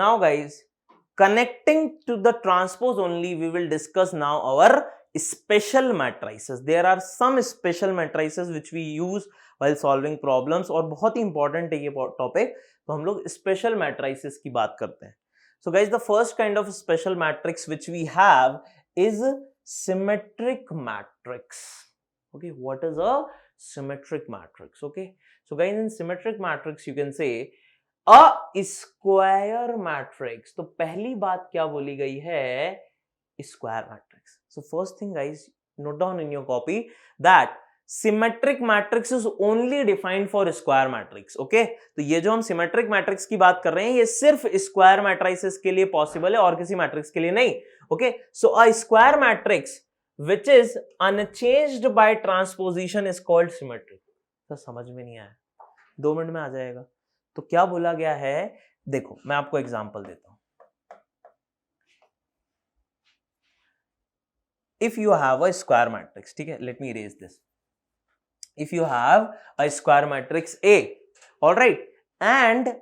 now guys, connecting to the transpose only, we will discuss now our special matrices. There are some special matrices which we use while solving problems, और बहुत ही important है ये topic, तो हम लोग special matrices की बात करते हैं. So guys, the first kind of special matrix which we have is symmetric matrix. Okay, what is a symmetric matrix? Okay, so guys, in symmetric matrix you can say a square matrix. तो पहली बात क्या बोली गई है? Square matrix. So first thing guys, note down in your copy that symmetric matrix is only defined for square matrix. Okay, तो ये जो हम symmetric matrix की बात कर रहे हैं ये सिर्फ square matrices के लिए possible है और किसी matrix के लिए नहीं. Okay, so a square matrix which is unchanged by transposition is called symmetric. तो समझ में नहीं आया? 2 मिनट में आ जाएगा. तो क्या बोला गया है? देखो मैं आपको एग्जांपल देता हूं. If you have a square matrix, ठीक है, let me erase this. If you have a square matrix A, all right, and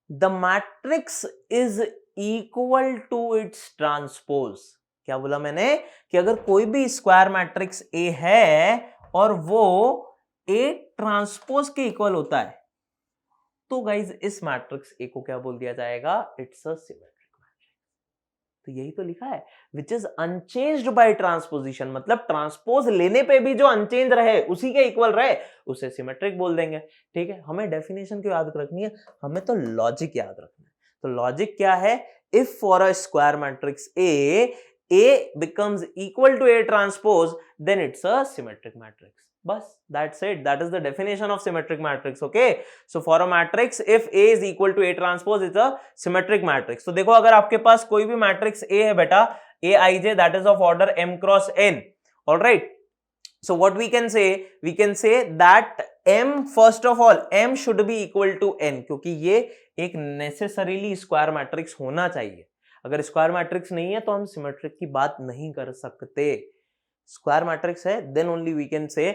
the matrix is equal to its transpose. क्या बोला मैंने? कि अगर कोई भी स्क्वायर मैट्रिक्स A है और वो A ट्रांसपोज के इक्वल होता है, तो गाइज इस मैट्रिक्स ए को क्या बोल दिया जाएगा? It's a symmetric matrix. तो यही तो लिखा है, which is unchanged by transposition, मतलब ट्रांसपोज लेने पे भी जो अनचेंज रहे, उसी के इक्वल रहे, उसे सिमेट्रिक बोल देंगे. ठीक है, हमें डेफिनेशन क्यों याद रखनी है? हमें तो लॉजिक याद रखना है. तो लॉजिक क्या है? If for a square matrix A becomes equal to A transpose, then it's a symmetric matrix. बस, that's it. That is the definition of symmetric matrix. Okay. So for a matrix, if A is equal to A transpose, it's a symmetric matrix. तो देखो अगर आपके पास कोई भी matrix A है बेटा, Aij, that is of order m cross n. All right. So what we can say? We can say that m, first of all, m should be equal to n, क्योंकि ये एक necessarily square matrix होना चाहिए. अगर square matrix नहीं है तो हम सिमेट्रिक की बात नहीं कर सकते. स्क्वायर मैट्रिक्स है then only we can say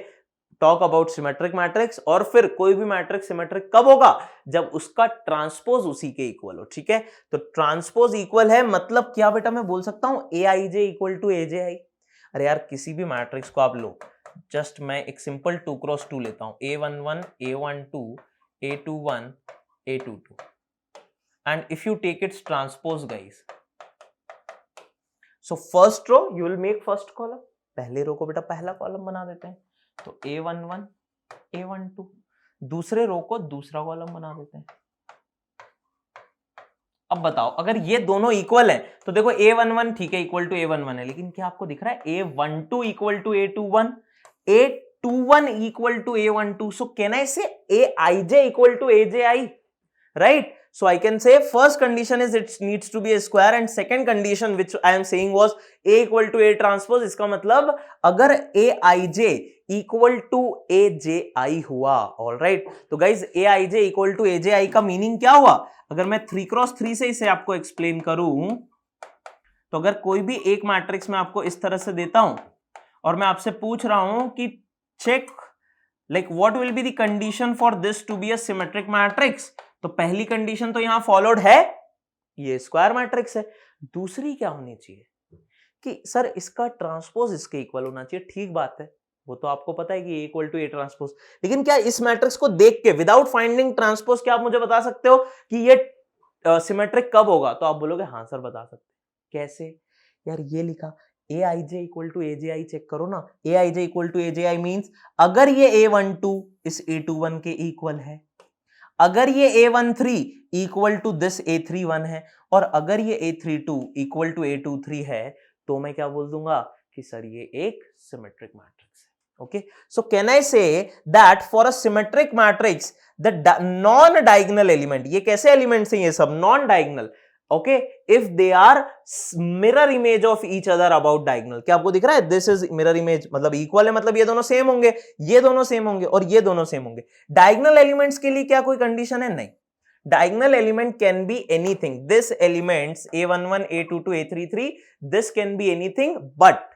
talk about symmetric matrix. और फिर कोई भी मैट्रिक्स सिमेट्रिक कब होगा? जब उसका ट्रांसपोज उसी के इक्वल हो. ठीक है, तो ट्रांसपोज इक्वल है मतलब क्या बेटा? मैं बोल सकता हूं Aij इक्वल टू Aj. अरे यार किसी भी मैट्रिक्स को आप लो, जस्ट मैं एक सिंपल 2x2 लेता हूं, A11 A12 A21 A22, and if you take its transpose guys, so first row you will make first column. पहले रो को बेटा पहला कॉलम बना देते हैं, तो A11 A12. दूसरे रो को दूसरा कॉलम बना देते हैं. अब बताओ अगर ये दोनों इक्वल है तो देखो A11 ठीक है इक्वल टू A11 है, लेकिन क्या आपको दिख रहा है A12 equal to A21, A21 equal to A12. So can I say Aij equal to Aj, right? So I can say first condition is it needs to be a square, and second condition which I am saying was A equal to A transpose. इसका मतलब अगर Aij equal to Aj हुआ, all right, तो guys Aij equal to Aj का meaning क्या हुआ? अगर मैं 3x3 से इसे आपको एक्सप्लेन करूं, तो अगर कोई भी एक मैट्रिक्स मैं आपको इस तरह से देता हूं और मैं आपसे पूछ रहा हूं कि check like what will be the condition for this to be a symmetric matrix, तो पहली कंडीशन तो यहां फॉलोड है, ये स्क्वायर मैट्रिक्स है. दूसरी क्या होनी चाहिए कि सर इसका ट्रांसपोज इसके इक्वल होना चाहिए. ठीक बात है, वो तो आपको पता है कि A equal to A transpose, लेकिन क्या इस मैट्रिक्स को देख के विदाउट फाइंडिंग ट्रांसपोज क्या आप मुझे बता सकते हो कि ये सिमेट्रिक कब होगा? तो आप बोलोगे हाँ सर बता सकते. कैसे यार? ये लिखा Aij equal to Aj, check करो ना. Aij equal to Aj means अगर ये A12 इस A21 के इक्वल है, अगर ये A13 equal to this A31 है, और अगर ये A32 इक्वल टू A23 है, तो मैं क्या बोल दूंगा कि सर ये एक सिमेट्रिक मैट्रिक्स है. Okay, so can I say that for a symmetric matrix the non diagonal element, ये कैसे एलिमेंट्स हैं ये सब? Non diagonal. Okay, if they are mirror image of each other about diagonal. क्या आपको दिख रहा है? दिस इज मिरर इमेज, मतलब इक्वल है, मतलब ये दोनों सेम होंगे, ये दोनों सेम होंगे और ये दोनों सेम होंगे. डायगोनल एलिमेंट्स के लिए क्या कोई कंडीशन है? नहीं. Diagonal element can be anything. This elements A11 A22 A33 this can be anything, but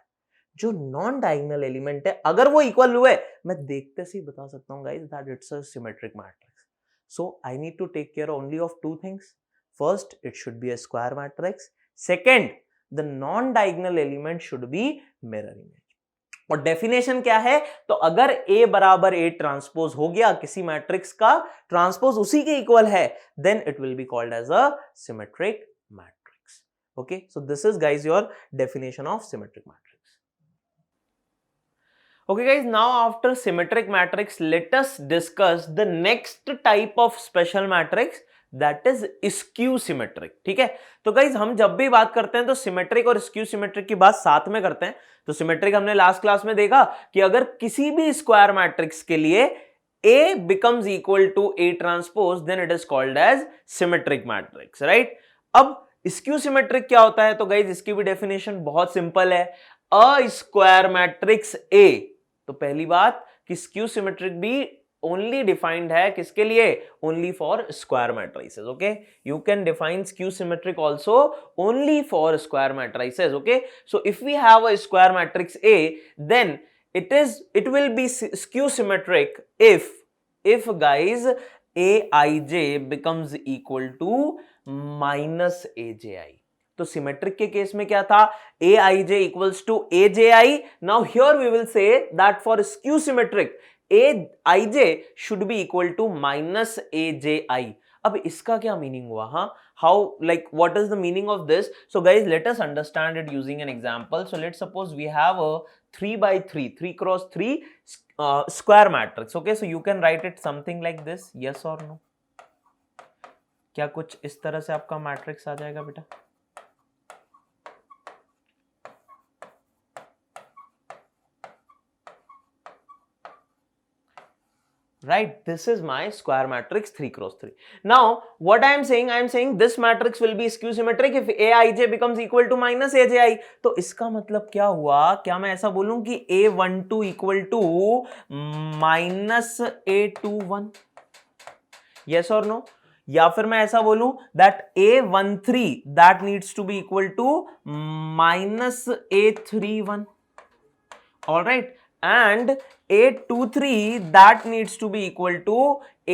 जो नॉन डायगोनल एलिमेंट है अगर वो इक्वल हुए, मैं देखते से ही बता सकता हूं guys that it's a symmetric matrix. So I need to take care only of two things. first it should be a square matrix, second the non diagonal element should be mirror image। और definition क्या है, तो अगर A बराबर A transpose हो गया किसी matrix का, ट्रांसपोज उसी के इक्वल है, then it will be called as a symmetric matrix. Okay, so this is guys your definition of symmetric matrix. Okay guys, now after symmetric matrix, let us discuss the next type of special matrix, that is skew symmetric। ठीक है, तो guys हम जब भी बात करते हैं तो सिमेट्रिक और स्क्यू सिमेट्रिक की बात साथ में करते हैं। तो सिमेट्रिक हमने लास्ट क्लास में देखा कि अगर किसी भी स्क्वायर मैट्रिक्स के लिए A becomes equal to A transpose, then it is called as symmetric matrix, right? अब स्क्यू सिमेट्रिक क्या होता है, तो गाइज इसकी भी डेफिनेशन बहुत सिंपल है, अ स्क्वायर मैट्रिक्स A। तो पहली बात कि स्क्यू सिमेट्रिक भी ओनली डिफाइंड है किसके लिए, only for square matrices. Okay, you can define skew symmetric also only for square matrices. Okay, so if we have a square matrix A, then it will be skew symmetric if guys Aij becomes equal to minus Abi। तो symmetric के case में क्या था, Aij equals to Abi। Now here we will say that for skew symmetric Aij should be equal to minus Aj। अब इसका क्या meaning हुआ, हाँ, how, like what is the meaning of this? So guys, let us understand it using an example. So let's suppose we have a 3 by 3 3 cross 3 square matrix। Okay, so you can write it something like this, yes or no? क्या कुछ इस तरह से आपका matrix आ जाएगा बेटा? Right, this is my square matrix 3 cross 3। Now what I am saying this matrix will be skew symmetric if Aij becomes equal to minus Aj। तो इसका मतलब क्या हुआ, क्या मैं ऐसा बोलूं कि A12 equal to minus A21, yes or no? या फिर मैं ऐसा बोलूं that A13 that needs to be equal to minus A31, all right, and A23 that needs to be equal to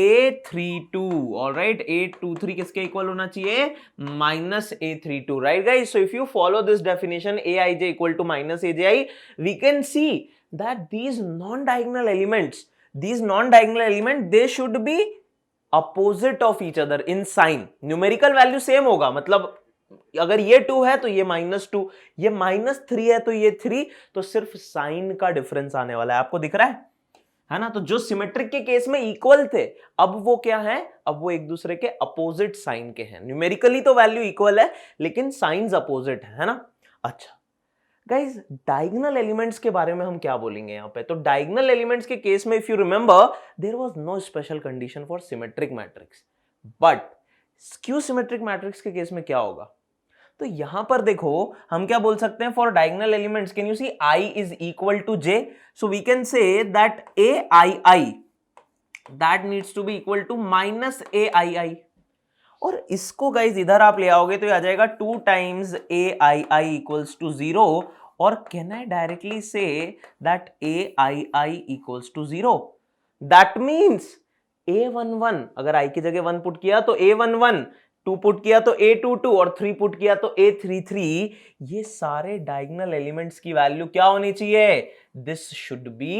A32, all right, A23 किसके equal होना चाहिए, minus A32, right guys? So if you follow this definition Aij equal to minus Aj, we can see that these non-diagonal elements they should be opposite of each other in sign। numerical value same होगा, मतलब अगर ये 2 है तो ये -2, ये -3 है तो ये 3, तो सिर्फ साइन का डिफरेंस आने वाला है, आपको दिख रहा है ना? तो जो सिमेट्रिक के केस में इक्वल थे, अब वो क्या है, अब वो एक दूसरे के अपोजिट साइन के हैं। न्यूमेरिकली तो वैल्यू इक्वल है लेकिन साइंस अपोजिट है ना? अच्छा गाइज, डायगोनल एलिमेंट्स के बारे में हम क्या बोलेंगे यहाँ पे, तो डायगोनल एलिमेंट्स के केस में if you remember there was no special condition for symmetric matrix, but skew symmetric matrix के केस में क्या होगा, तो यहां पर देखो हम क्या बोल सकते हैं, for diagonal elements can you see I is equal to J, so we can say that Ai that needs to be equal to minus Aii। और इसको गाइज इधर आप ले आओगे तो आ जाएगा 2 times Aii इक्वल्स टू 0, और can I directly say that Aii equals to 0, that means A11 अगर I की जगह 1 पुट किया तो A11, 2 पुट किया तो A22 और 3 पुट किया तो A33, ये सारे डायगोनल एलिमेंट्स की वैल्यू क्या होनी चाहिए, this should be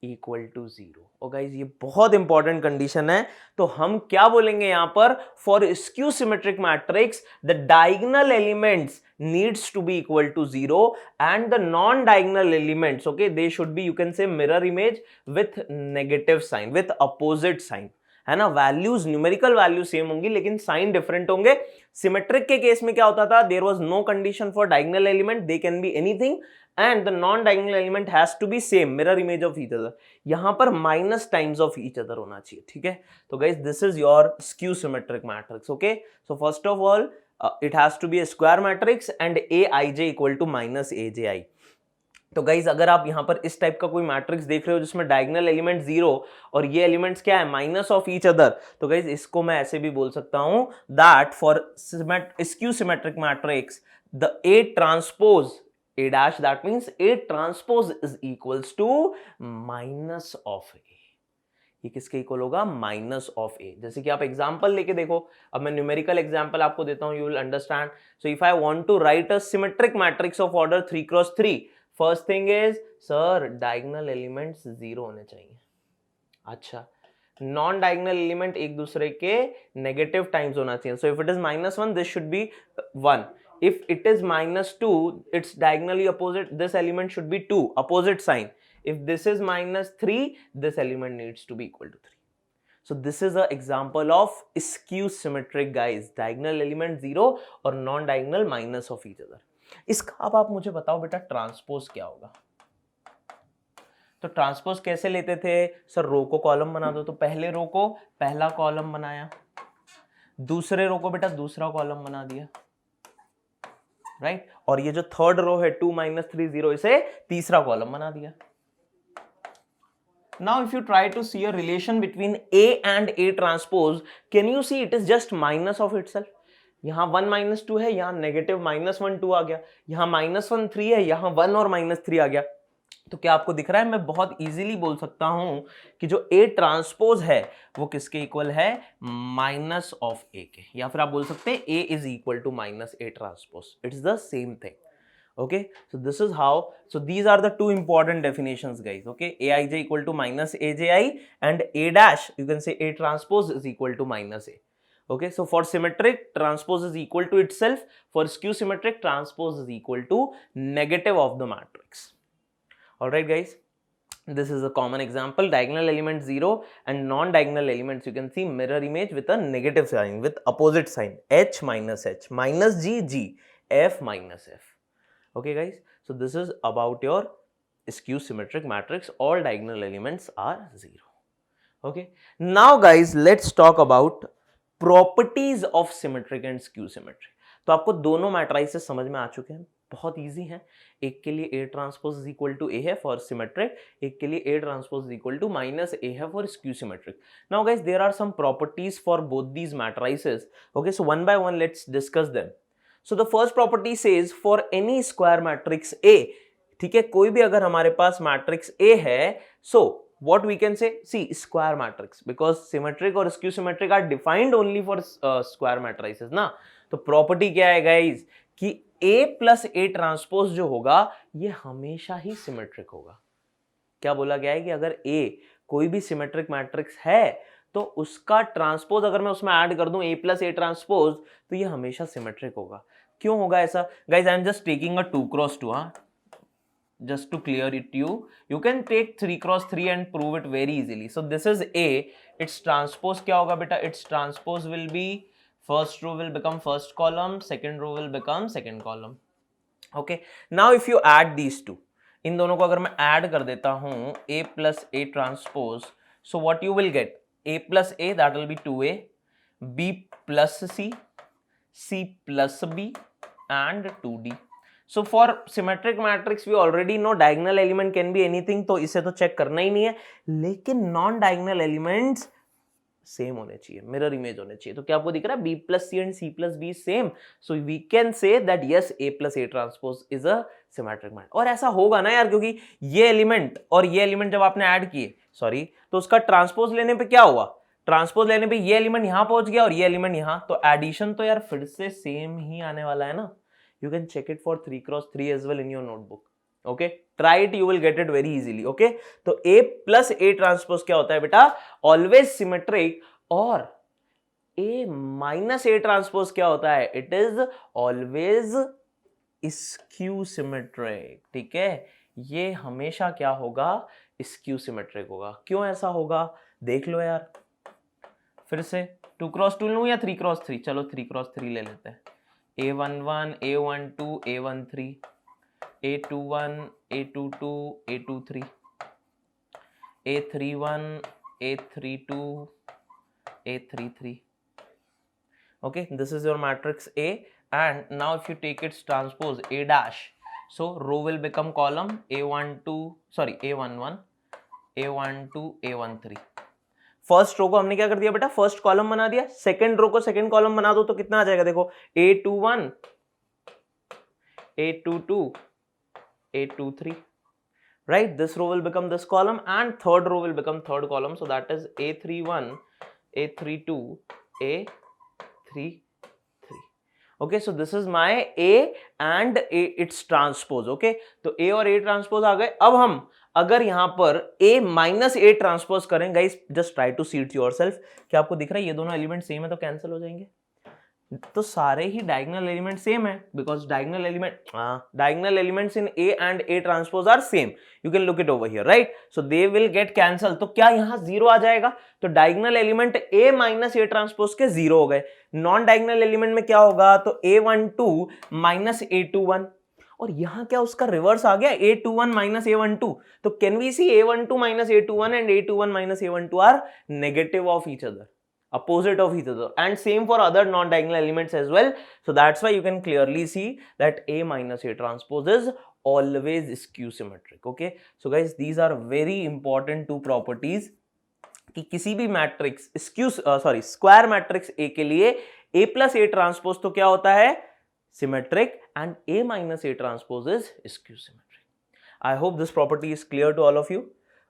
equal to 0। और गाइज ये बहुत इंपॉर्टेंट कंडीशन है, तो हम क्या बोलेंगे यहां पर, for skew symmetric matrix the diagonal elements needs to be equal to 0 and the non diagonal elements, okay, they should be, you can say mirror image with negative sign, with opposite sign, है ना? Values, numerical value same होंगी लेकिन sign different होंगे। Symmetric के case में क्या होता था, there was no condition for diagonal element, they can be anything and the non diagonal element has to be same, mirror image of each other. यहां पर minus times of each other होना चाहिए, ठीक है? तो guys this is your skew symmetric matrix. Okay, so first of all it has to be a square matrix and Aij equal to minus Aj। तो guys अगर आप यहां पर इस टाइप का कोई मैट्रिक्स देख रहे हो जिसमें डायगोनल एलिमेंट 0 और ये एलिमेंट्स क्या है, माइनस ऑफ ईच अदर, तो गाइज इसको मैं ऐसे भी बोल सकता हूं that for skew symmetric matrix the A transpose A dash, that means A transpose is equals to minus of A। ये किसके इक्वल होगा, माइनस ऑफ ए। जैसे कि आप एग्जांपल लेके देखो, अब मैं न्यूमेरिकल एग्जांपल आपको देता हूं, you will understand. So if I want to write a symmetric matrix of order 3x3, first thing is sir diagonal elements 0 होने चाहिए। अच्छा, नॉन डायगोनल एलिमेंट एक दूसरे के नेगेटिव टाइम्स होना चाहिए। So if it is -1 this should B 1, if it is -2 it's diagonally opposite, this element should be 2, opposite sign. If this is -3 this element needs to be equal to 3. So this is an example of skew symmetric guys, diagonal element 0 और non diagonal minus of each other. इसका अब आप मुझे बताओ बेटा transpose क्या होगा। तो ट्रांसपोज कैसे लेते थे सर, रो को कॉलम बना दो, तो पहले रो को पहला कॉलम बनाया, दूसरे रो को बेटा दूसरा कॉलम बना दिया, राइट और ये जो थर्ड रो है 2 - 3 0, इसे तीसरा कॉलम बना दिया। Now if you try to see a relation between A and A transpose, can you see it is just minus of itself? यहां 1 - 2 है, यहां नेगेटिव -1 2 आ गया, यहां -1 3 है, यहां 1 और -3 आ गया। तो क्या आपको दिख रहा है, मैं बहुत इजीली बोल सकता हूं कि जो A ट्रांसपोज है वो किसके इक्वल है, माइनस ऑफ A के, या फिर आप बोल सकते हैं A is equal to minus A transpose, it's the same thing. Okay, so this is how, so these are the two important definitions guys. Okay, aij equal to minus AJI and A dash, you can say A transpose is equal to minus A. Okay, so for symmetric, transpose is equal to itself. For skew symmetric, transpose is equal to negative of the matrix. All right guys, this is a common example. Diagonal element 0 and non-diagonal elements, you can see mirror image with a negative sign, with opposite sign, H minus H, minus G, G, F minus F. Okay guys, so this is about your skew symmetric matrix, all diagonal elements are 0. Okay, now guys let's talk about properties of symmetric and skew symmetric. तो आपको दोनों matrices समझ में आ चुके हैं, बहुत easy है। एक के लिए A transpose is equal to A है फॉर सिमेट्रिक, एक के लिए A transpose is equal to minus A है for skew symmetric. Now guys there are some properties for both these matrices. Okay, so one by one let's discuss them. So the first property says for any square matrix A, ठीक है, कोई भी अगर हमारे पास matrix A है, so what we can say, see square matrix, because symmetric और skew symmetric are defined only for square matrices ना। तो प्रॉपर्टी क्या है गाइज कि A plus A ट्रांसपोज जो होगा ये हमेशा ही सिमेट्रिक होगा। क्या बोला गया है कि अगर A कोई भी सिमेट्रिक मैट्रिक्स है तो उसका ट्रांसपोज अगर मैं उसमें ऐड कर दूं A plus A ट्रांसपोज, तो ये हमेशा सिमेट्रिक होगा। क्यों होगा ऐसा guys, I am just taking a 2x2, just to clear it you can take 3x3 and prove it very easily. So this is A, its transpose क्या होगा बेटा, its transpose will be first row will become first column, second row will become second column. Okay, now if you add these two, इन दोनों को अगर मैं add कर देता हूं A plus A transpose, so what you will get, A plus A that will be 2A, B plus C, C plus B and 2D. So for symmetric matrix we already know diagonal element can be anything, तो इसे तो check करना ही नहीं है, लेकिन non diagonal elements same होने चाहिए, mirror image होने चाहिए। तो क्या आपको दिख रहा है B plus C and C plus B same, so we can say that yes A plus A transpose is a symmetric matrix। और ऐसा होगा ना यार, क्योंकि ये एलिमेंट और ये एलिमेंट जब आपने ऐड किए, सॉरी, तो उसका ट्रांसपोज लेने पे क्या हुआ, ट्रांसपोज लेने पे ये एलिमेंट यहां पहुंच गया और ये एलिमेंट यहां, तो एडिशन तो यार फिर से सेम ही आने वाला है ना। You can check it for 3x3 as well in your notebook. Okay, try it, you will get it very easily. Okay, तो A plus A transpose क्या होता है बेटा, always symmetric, और A minus A transpose क्या होता है, it is always skew symmetric। ठीक है, ये हमेशा क्या होगा, skew symmetric होगा। क्यों ऐसा होगा देख लो यार, फिर से 2x2 लूं या 3x3, चलो 3x3 ले लेते हैं। A11, A12, A13, A21, A22, A23, A31, A32, A33. Okay, this is your matrix A, and now if you take its transpose A dash, so row will become column, A12, sorry, A11, A12, A13। First row को हमने क्या कर दिया बेटा, first column बना दिया, second row को second column बना दो तो कितना आ जाएगा, देखो A21, A22, A23, right? This row will become this column and third row will become third column, so that is A31, A32, A33. Okay, so this is my A and A its transpose. okay, तो A और A transpose आ गए. अब हम अगर यहां पर A minus A transpose करें, guys just try to see it yourself. क्या आपको दिख रहा है ये दोनों एलिमेंट सेम है तो कैंसिल हो जाएंगे. तो सारे ही डायगोनल एलिमेंट सेम है because diagonal elements in A and A transpose are same. You can look it over here, right? So they will get cancel. तो क्या यहां जीरो आ जाएगा? तो diagonal element A minus A transpose के zero हो गए. नॉन डायगोनल एलिमेंट में क्या होगा? तो A12 माइनस A21. और यहां क्या उसका रिवर्स आ गया, A21 माइनस A12. तो can we see A12 minus A21 and A21 minus A12 are negative of each other, opposite of each other, and same for other non-diagonal elements as well. So that's why you can clearly see that A minus A transpose is always skew symmetric. okay, so guys these are very important two properties कि किसी भी matrix square matrix A के लिए A plus A transpose तो क्या होता है? Symmetric, and A minus A transpose is skew symmetric. I hope this property is clear to all of you.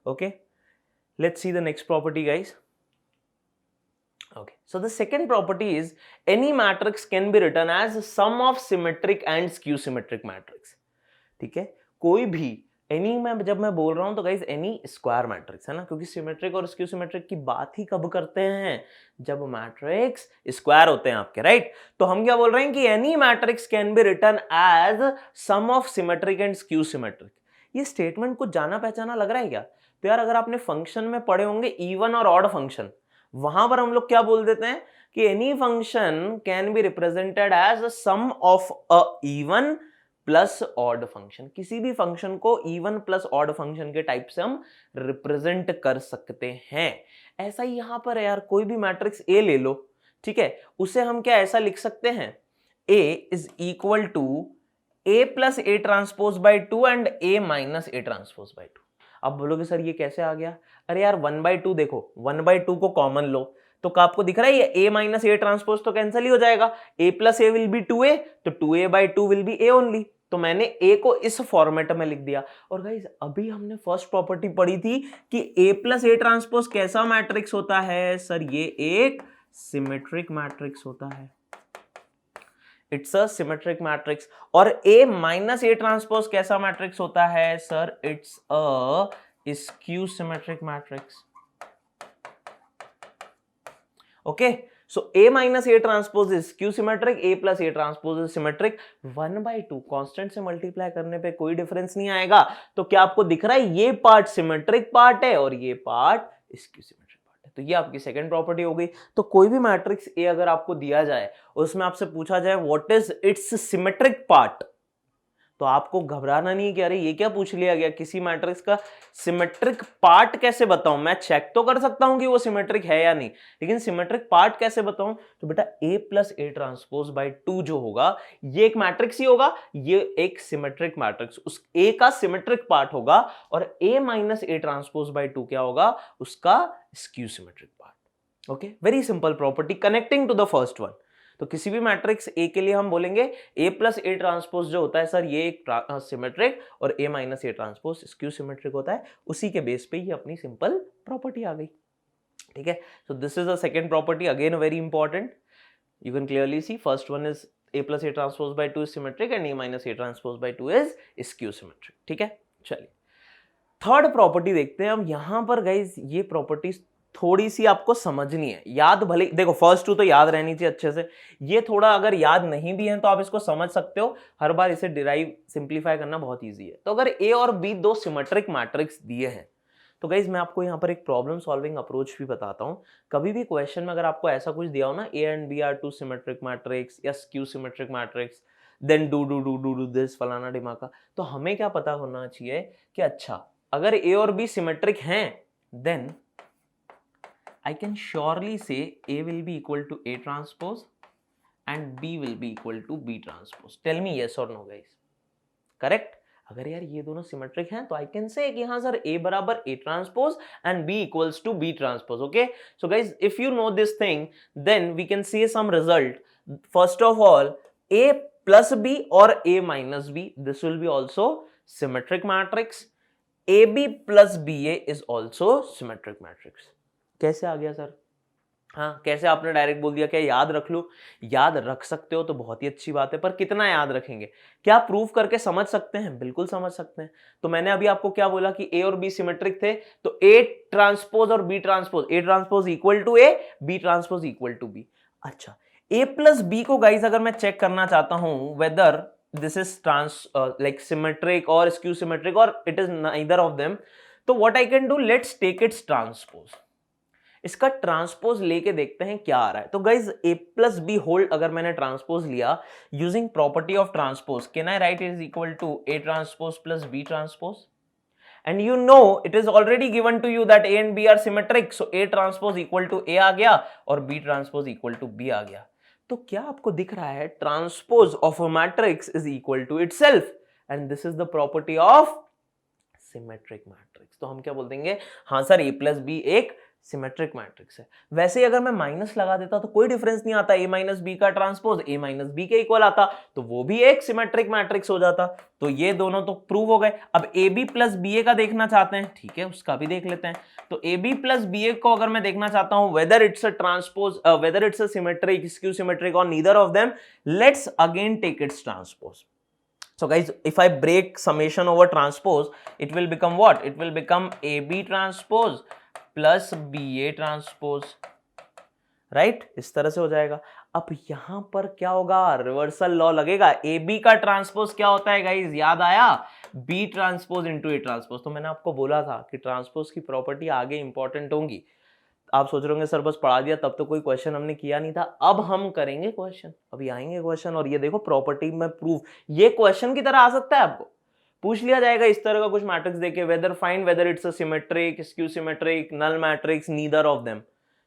okay, let's see the next property, guys. Okay, so the second property is any matrix can be written as sum of symmetric and skew symmetric matrix. ठीक है, कोई भी any में जब मैं बोल रहा हूं तो गाइस एनी स्क्वायर मैट्रिक्स है ना, क्योंकि सिमेट्रिक और स्क्यू सिमेट्रिक की बात ही कब करते हैं? जब मैट्रिक्स स्क्वायर होते हैं आपके, राइट? तो हम क्या बोल रहे हैं कि any matrix can be written as sum of symmetric and skew symmetric. ये स्टेटमेंट कुछ जाना पहचाना लग रहा है क्या? तो यार अगर आपने फंक्शन में पढ़े होंगे इवन और ऑड फंक्शन, वहां पर हम लोग क्या बोल देते हैं कि any function can be represented as sum of a even plus odd function. किसी भी फंक्शन को इवन प्लस ऑड फंक्शन के टाइप से हम रिप्रेजेंट कर सकते हैं. ऐसा ही यहां पर है यार, कोई भी मैट्रिक्स ए ले लो, ठीक है, उसे हम क्या ऐसा लिख सकते हैं, a is equal to a plus a transpose by 2 and a minus A transpose by 2. अब बोलोगे सर ये कैसे आ गया? अरे यार 1/2 देखो, 1/2 को कॉमन लो तो आपको दिख रहा है ये a माइनस ए ट्रांसपोज तो कैंसिल ही हो जाएगा. a plus A will be 2a, तो 2a/2 will be a only. तो मैंने a को इस फॉर्मेट में लिख दिया. और गाइस अभी हमने फर्स्ट प्रॉपर्टी पढ़ी थी कि a प्लस ए ट्रांसपोज कैसा मैट्रिक्स होता है? सर ये एक सिमेट्रिक मैट्रिक्स होता है. It's a symmetric matrix. और A माइनस ए ट्रांसपोज कैसा मैट्रिक्स होता है? Sir it's a skew symmetric matrix. Okay, so A minus A transpose is skew symmetric, A plus a transpose is symmetric. 1/2 constant से multiply करने पे कोई difference नहीं आएगा. तो क्या आपको दिख रहा है ये पार्ट सिमेट्रिक पार्ट है और ये पार्ट स्क्यू सिमेट्रिक. तो ये आपकी सेकंड प्रॉपर्टी हो गई. तो कोई भी मैट्रिक्स ए अगर आपको दिया जाए उसमें आपसे पूछा जाए what is it's symmetric part, तो आपको घबराना नहीं कि अरे ये क्या पूछ लिया गया, किसी मैट्रिक्स का सिमेट्रिक पार्ट कैसे बताऊं? मैं चेक तो कर सकता हूं कि वो सिमेट्रिक है या नहीं, लेकिन सिमेट्रिक पार्ट कैसे बताऊं? तो बेटा a plus a transpose by 2 जो होगा ये एक मैट्रिक्स ही होगा, ये एक सिमेट्रिक मैट्रिक्स, उस a का सिमेट्रिक पार्ट होगा. और a minus A transpose by 2 क्या होगा? उसका skew symmetric part. Okay, very simple property connecting to the first one. तो किसी भी मैट्रिक्स ए के लिए हम बोलेंगे ए प्लस ए ट्रांसपोज जो होता है सर ये एक सिमेट्रिक और a minus A transpose skew symmetric होता है. उसी के बेस पे ये अपनी सिंपल प्रॉपर्टी आ गई. ठीक है, सो this is the second property, again very important. You can clearly C first one is a plus a transpose by 2 is symmetric and a minus A transpose by 2 is skew symmetric. ठीक है, चलिए third property देखते हैं हम. यहां पर guys ये property थोड़ी सी आपको समझनी है, याद भले देखो फर्स्ट टू तो याद रहनी चाहिए अच्छे से, ये थोड़ा अगर याद नहीं भी है तो आप इसको समझ सकते हो. हर बार इसे डिराइव सिंप्लीफाई करना बहुत इजी है. तो अगर ए और बी दो सिमेट्रिक मैट्रिक्स दिए हैं तो गाइज मैं आपको यहाँ पर एक प्रॉब्लम सॉल्विंग अप्रोच भी बताता हूँ. कभी भी क्वेश्चन में अगर आपको ऐसा कुछ दिया हो ना, a and B are two symmetric matrix या skew symmetric matrix, then do this फलाना ढिमाका, तो हमें क्या पता होना चाहिए कि अच्छा अगर ए और बी सिमेट्रिक हैं then I can surely say A will be equal to A transpose and B will be equal to B transpose. Tell me yes or no guys. Correct? अगर यार ये दोनों सिमेट्रिक हैं तो I can say कि हाँ sir A बराबर A transpose and B equals to B transpose. Okay? So guys, if you know this thing, then we can see some result. First of all, A plus B or A minus B, this will be also symmetric matrix. A B plus B A is also symmetric matrix. कैसे आ गया sir? हाँ, कैसे आपने direct बोल दिया? क्या याद रख लूं? याद रख सकते हो तो बहुत ही अच्छी बात है, पर कितना याद रखेंगे? क्या प्रूव करके समझ सकते हैं? बिल्कुल समझ सकते हैं। तो मैंने अभी आपको क्या बोला कि ए और बी सिमेट्रिक थे, तो ए ट्रांसपोज और B transpose, A transpose equal to A, B transpose equal to B. अच्छा, ए प्लस बी को गाइज अगर मैं चेक करना चाहता हूं whether this is like symmetric or skew symmetric or it is neither of them, तो what I can do, let's take its transpose। इसका transpose लेके देखते हैं क्या आ रहा है। तो गाइज a प्लस बी होल अगर मैंने ट्रांसपोज लिया using property of transpose, can I write is equal to a transpose plus b transpose? And you know it is already given to you that a and b are symmetric, so a transpose equal to a आ गया और b transpose equal to b आ गया। तो क्या आपको दिख रहा है? Transpose of a matrix is equal to itself, and this is the property of symmetric matrix. तो हम क्या बोल देंगे? हाँ सर, a प्लस बी एक सिमेट्रिक मैट्रिक्स है। वैसे ही अगर मैं माइनस लगा देता तो कोई डिफरेंस नहीं आता, a माइनस बी का ट्रांसपोज a माइनस बी के इक्वल आता तो वो भी एक सिमेट्रिक मैट्रिक्स हो जाता। तो ये दोनों तो प्रूव हो गए। अब ए बी प्लस बी ए का देखना चाहते हैं, ठीक है, उसका भी देख लेते हैं। तो A B plus B A को अगर मैं देखना चाहता हूं whether it's a transpose, whether it's a symmetric, skew symmetric और neither of them, let's again take its transpose. So guys, if I break summation over transpose, it will become what? It will become AB transpose plus BA transpose, right? इस तरह से हो जाएगा। अब यहां पर क्या होगा? रिवर्सल लॉ लगेगा। AB का ट्रांसपोज क्या होता है गाइज? याद आया? B transpose into A transpose. तो मैंने आपको बोला था कि ट्रांसपोज की प्रॉपर्टी आगे इंपॉर्टेंट होंगी। आप सोच रहे होंगे सर बस पढ़ा दिया, तब तो कोई क्वेश्चन हमने किया नहीं था। अब हम करेंगे क्वेश्चन, अभी आएंगे क्वेश्चन। और ये देखो प्रॉपर्टी में प्रूफ, ये क्वेश्चन की तरह आ सकता है। आपको पूछ लिया जाएगा इस तरह का कुछ मैट्रिक्स देके, whether find whether it's a symmetric, skew symmetric, null matrix, neither of them.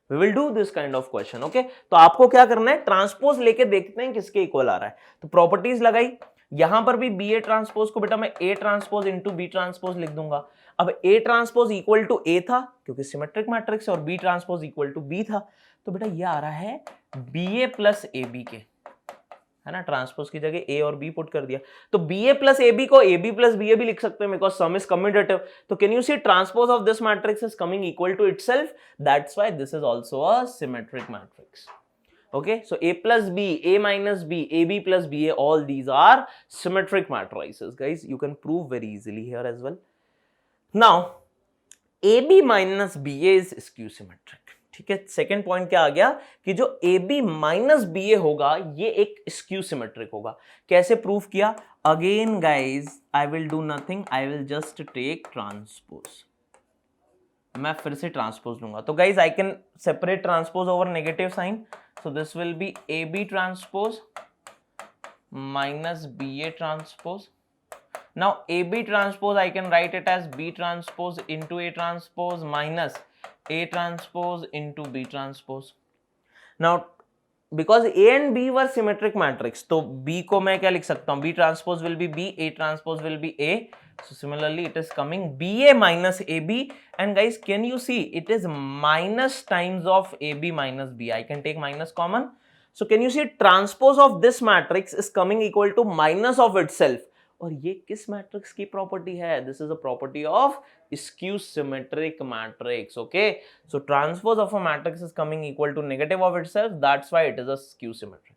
We will do this kind of question. Okay, तो आपको क्या करना है? ट्रांसपोज लेके देखते हैं किसके इक्वल आ रहा है। तो प्रॉपर्टीज लगाई, यहां पर भी बी ए ट्रांसपोज को बेटा मैं A transpose into B transpose लिख दूंगा। अब A transpose equal to A था क्योंकि सिमेट्रिक मैट्रिक्स, और B transpose equal to B था, तो बेटा ये आ रहा है B A plus A B के, है ना। ट्रांसपोज की जगह ए और बी पुट कर दिया, तो B A plus A B को A B plus B A भी लिख सकते हैं बिकॉज सम इज कम्यूटेटिव। तो can you see transpose of this matrix is coming equal to itself, that's why this is also a symmetric matrix. Okay, so A plus B, A minus B, AB plus BA, all these are symmetric matrices, guys. You can prove very easily here as well. Now, AB minus BA is skew symmetric. ठीक है, second point क्या आ गया कि जो AB minus BA होगा ये एक skew symmetric होगा। कैसे प्रूफ किया? Again guys I will do nothing, I will just take transpose. मैं फिर से ट्रांसपोज लूंगा। तो guys I can separate transpose over negative sign, so this will be AB transpose minus BA transpose. Now AB transpose I can write it as B transpose into A transpose minus A transpose into B transpose. Now because A and B were symmetric matrix, तो B को मैं क्या लिख सकता हूँ? B transpose will be B, A transpose will be A. So similarly it is coming BA minus AB, and guys can you see it is minus times of AB minus B. I can take minus common. So can you see transpose of this matrix is coming equal to minus of itself. और ये किस matrix की property है? This is a property of skew symmetric matrix. Okay, so transpose of a matrix is coming equal to negative of itself, that's why it is a skew symmetric.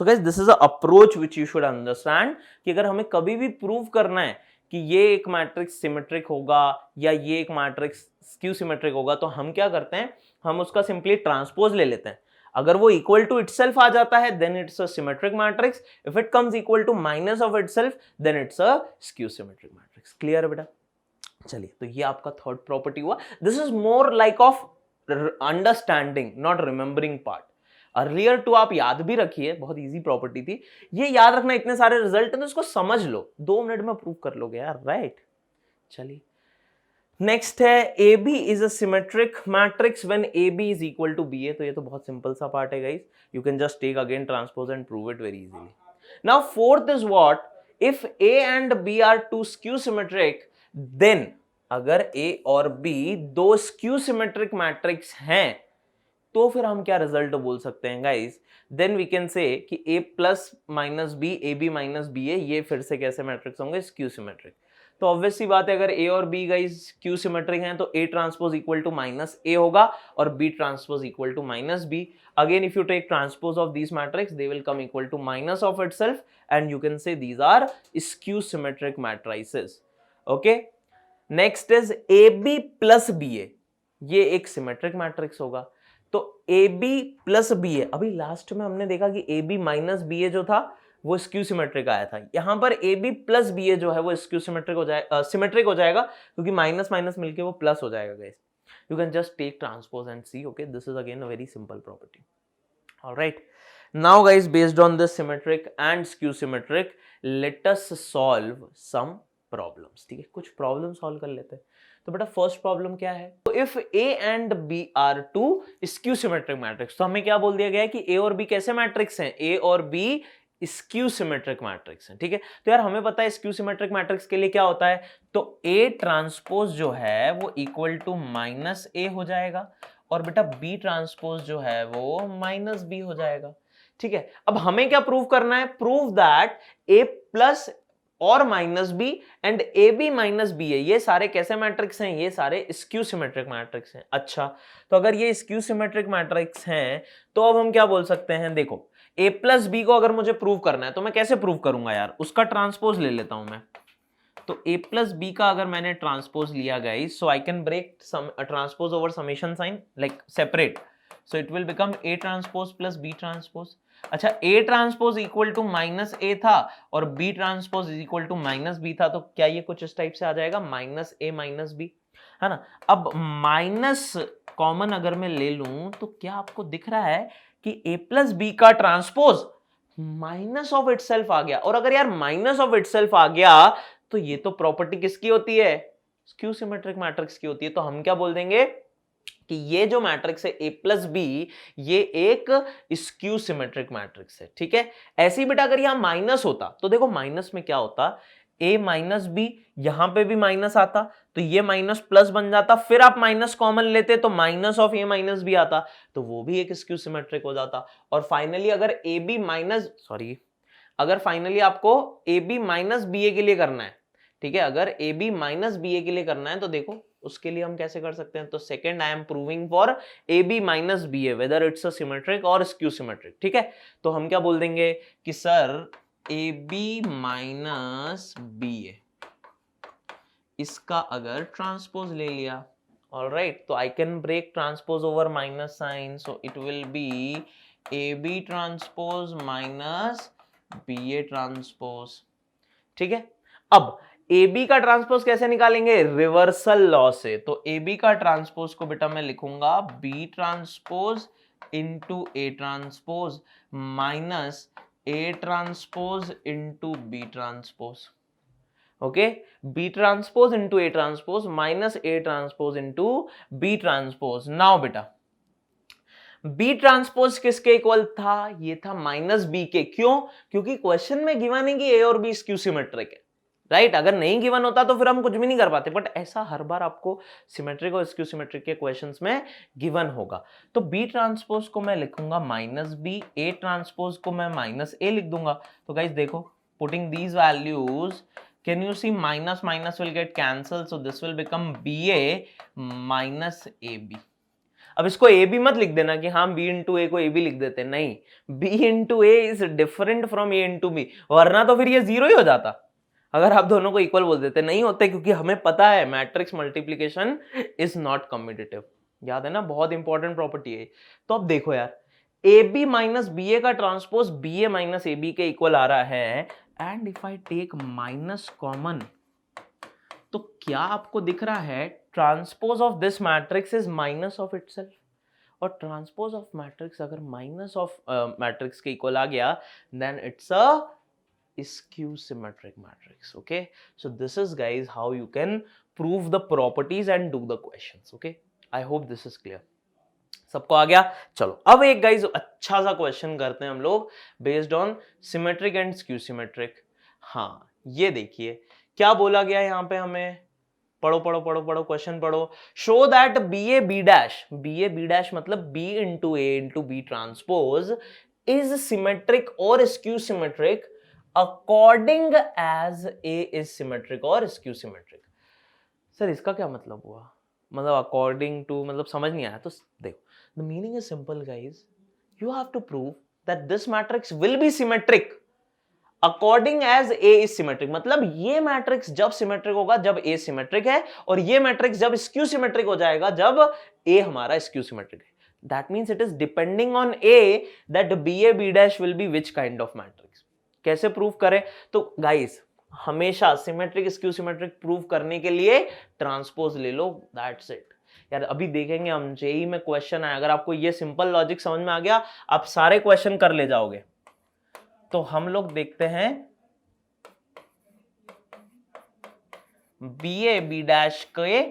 So guys this is a approach which you should understand कि अगर हमें कभी भी prove करना है कि ये एक मैट्रिक्स सिमेट्रिक होगा या ये एक मैट्रिक्स स्क्यू सिमेट्रिक होगा, तो हम क्या करते हैं? हम उसका सिंपली ट्रांसपोज ले लेते हैं। अगर वो इक्वल टू इटसेल्फ आ जाता है then it's a symmetric matrix, if it comes equal to minus of itself then it's a skew symmetric matrix. Clear है बेटा? चलिए, तो ये आपका थर्ड प्रॉपर्टी हुआ। This is more like of understanding not remembering part. Earlier टू आप याद भी रखिए, बहुत इजी प्रॉपर्टी थी। ये याद रखना, इतने सारे रिजल्ट हैं तो इसको समझ लो, 2 मिनट में प्रूव कर लोगे यार, राइट। चलिए नेक्स्ट है AB is a symmetric matrix when AB is equal to BA। तो ये तो बहुत सिंपल सा पार्ट है guys, you can just take again transpose and prove it very easily. Now fourth is what? If A and B are two skew symmetric, then अगर A और B दो skew symmetric matrix हैं तो फिर हम क्या result बोल सकते हैं guys? Then we can say कि A plus minus B, AB minus BA, ये फिर से कैसे मैट्रिक्स होंगे? Skew symmetric. तो ऑब्वियस सी बात है अगर ए और बी गाइस क्यू सिमेट्रिक हैं तो A transpose equal to minus A होगा और B transpose equal to minus B. Again if you take transpose of these matrix they will come equal to minus of itself and you can say these are skew symmetric matrices. Okay, next is A B plus B A. ये एक symmetric matrix होगा. तो A B plus B A, अभी last में हमने देखा कि A B minus B ए जो था वो स्क्यू सिमेट्रिक आया था. यहां पर ए बी प्लस बी ए जो है वो स्क्यू सिमेट्रिक हो जाएगा, सिमेट्रिक हो जाएगा क्योंकि माइनस माइनस मिलके वो प्लस हो जाएगा guys. You can just take transpose and see. Okay, this is again a very simple property. Alright, now guys based on this symmetric and skew symmetric let us solve some problems. ठीक है, कुछ problem solve कर लेते हैं. तो बेटा first problem क्या है? तो if A and B are two skew symmetric matrix, तो हमें क्या बोल दिया गया है कि ए और बी कैसे मैट्रिक्स हैं? ए और बी स्क्यू सिमेट्रिक मैट्रिक्स हैं. ठीक है, तो यार हमें पता है स्क्यू सिमेट्रिक मैट्रिक्स के लिए क्या होता है, तो ए ट्रांसपोज जो है वो इक्वल टू माइनस ए हो जाएगा और बेटा बी ट्रांसपोज जो है वो माइनस बी हो जाएगा. ठीक है, अब हमें क्या प्रूव करना है? प्रूव दैट ए प्लस और minus B and A B minus B है, ये सारे कैसे मैट्रिक्स हैं? ये सारे स्क्यू सिमेट्रिक मैट्रिक्स हैं. अच्छा, तो अगर ये स्क्यू सिमेट्रिक मैट्रिक्स हैं तो अब हम क्या बोल सकते हैं? देखो, ए प्लस बी को अगर मुझे प्रूव करना है तो मैं कैसे प्रूव करूंगा यार? उसका ट्रांसपोज ले लेता हूं मैं. तो ए प्लस बी का अगर मैंने ट्रांसपोज लिया guys, so I can break sum transpose over summation sign like separate. So it will become A transpose plus B transpose. अच्छा, A transpose equal to minus A था और B transpose equal to minus B था, तो क्या ये कुछ इस type से आ जाएगा? माइनस ए माइनस बी, है ना. अब माइनस कॉमन अगर मैं ले लूं तो क्या आपको दिख रहा है कि ए प्लस बी का ट्रांसपोज माइनस ऑफ इटसेल्फ आ गया? और अगर यार माइनस ऑफ इटसेल्फ आ गया तो ये तो प्रॉपर्टी किसकी होती है? स्क्यू सिमेट्रिक मैट्रिक्स की होती है. तो हम क्या बोल देंगे कि ये जो मैट्रिक्स है ए प्लस बी, ये एक स्क्यू सिमेट्रिक मैट्रिक्स है. ठीक है, ऐसे ही बेटा अगर यहां माइनस होता तो देखो माइनस में क्या होता, ए माइनस बी, यहां पे भी माइनस आता तो ये माइनस प्लस बन जाता, फिर आप माइनस कॉमन लेते तो minus of A minus B आता, तो वो भी एक स्क्यू सिमेट्रिक हो जाता. और फाइनली अगर ए बी माइनस अगर फाइनली आपको ए बी माइनस बी ए के लिए करना है, ठीक है, अगर ए बी माइनस बी ए के लिए करना है तो देखो उसके लिए हम कैसे कर सकते हैं? तो second I am proving for A B minus B A whether it's a symmetric और स्क्यू सिमेट्रिक. ठीक है, तो हम क्या बोल देंगे कि sir A B minus B A, इसका अगर ट्रांसपोज ले लिया, ऑलराइट, तो I can break transpose over minus sign, so it will be A B transpose minus B A transpose. ठीक है, अब ए बी का ट्रांसपोज कैसे निकालेंगे? रिवर्सल लॉ से. तो ए बी का ट्रांसपोज को बेटा मैं लिखूंगा B transpose into A transpose minus A transpose into B transpose. Okay, B transpose into A transpose minus A transpose into B transpose. Now बेटा बी ट्रांसपोज किसके equal था? ये था माइनस बी के. क्यों? क्योंकि क्वेश्चन में गिवन है कि ए और बी स्क्यू सिमेट्रिक है, राइट. अगर नहीं गिवन होता तो फिर हम कुछ भी नहीं कर पाते, बट ऐसा हर बार आपको सिमेट्रिक और स्क्यू सिमेट्रिक के क्वेश्चंस में गिवन होगा. तो बी ट्रांसपोज को मैं लिखूंगा माइनस बी, ए ट्रांसपोज को मैं माइनस ए लिख दूंगा. तो गाइस देखो, putting these values, can you see minus minus will get cancel, so this will become B A minus A B. अब इसको ए बी मत लिख देना कि हाँ बी इंटू ए को ए बी लिख देते, नहीं, B into A is different from A into B, वरना तो फिर ये जीरो ही हो जाता अगर आप दोनों को इक्वल बोल देते. नहीं होते, क्योंकि हमें पता है matrix multiplication is not commutative. याद है ना, बहुत इंपॉर्टेंट प्रॉपर्टी है. तो अब देखो यार, A B minus B A का transpose B A minus A B के इक्वल आ रहा है, and if I take minus common तो क्या आपको दिख रहा है? Transpose of this matrix is minus of itself, और ट्रांसपोज ऑफ मैट्रिक्स अगर माइनस ऑफ मैट्रिक्स के इक्वल आ गया then it's a skew symmetric matrix. Okay, so this is guys how you can prove the properties and do the questions. Okay, I hope this is clear. सबको आ गया? चलो अब एक guys अच्छा सा क्वेश्चन करते हैं हम लोग based on symmetric and skew symmetric. हाँ, ये देखिए क्या बोला गया यहाँ पे हमें. पढ़ो पढ़ो पढ़ो पढ़ो, क्वेश्चन पढ़ो. Show that B A B dash मतलब B into A into B transpose is symmetric और skew symmetric according as A is symmetric और स्क्यू सिमेट्रिक। सर इसका क्या मतलब हुआ, मतलब अकॉर्डिंग टू मतलब समझ नहीं आया। तो देखो the meaning is simple guys, you have to prove that this matrix will be symmetric according as A is symmetric. मतलब ये मैट्रिक्स जब सिमेट्रिक होगा जब ए सिमेट्रिक है, और ये मैट्रिक्स जब स्क्यू सिमेट्रिक हो जाएगा जब ए हमारा स्क्यू सिमेट्रिक है। That means it is depending on A that B A B dash will be which kind of matrix. कैसे प्रूव करें? तो गाइस हमेशा सिमेट्रिक स्क्यू सिमेट्रिक प्रूव करने के लिए ट्रांसपोज ले लो, दैट्स इट। यार अभी देखेंगे हम जेई में क्वेश्चन है, अगर आपको ये सिंपल लॉजिक समझ में आ गया आप सारे क्वेश्चन कर ले जाओगे। तो हम लोग देखते हैं बी ए बी डैश के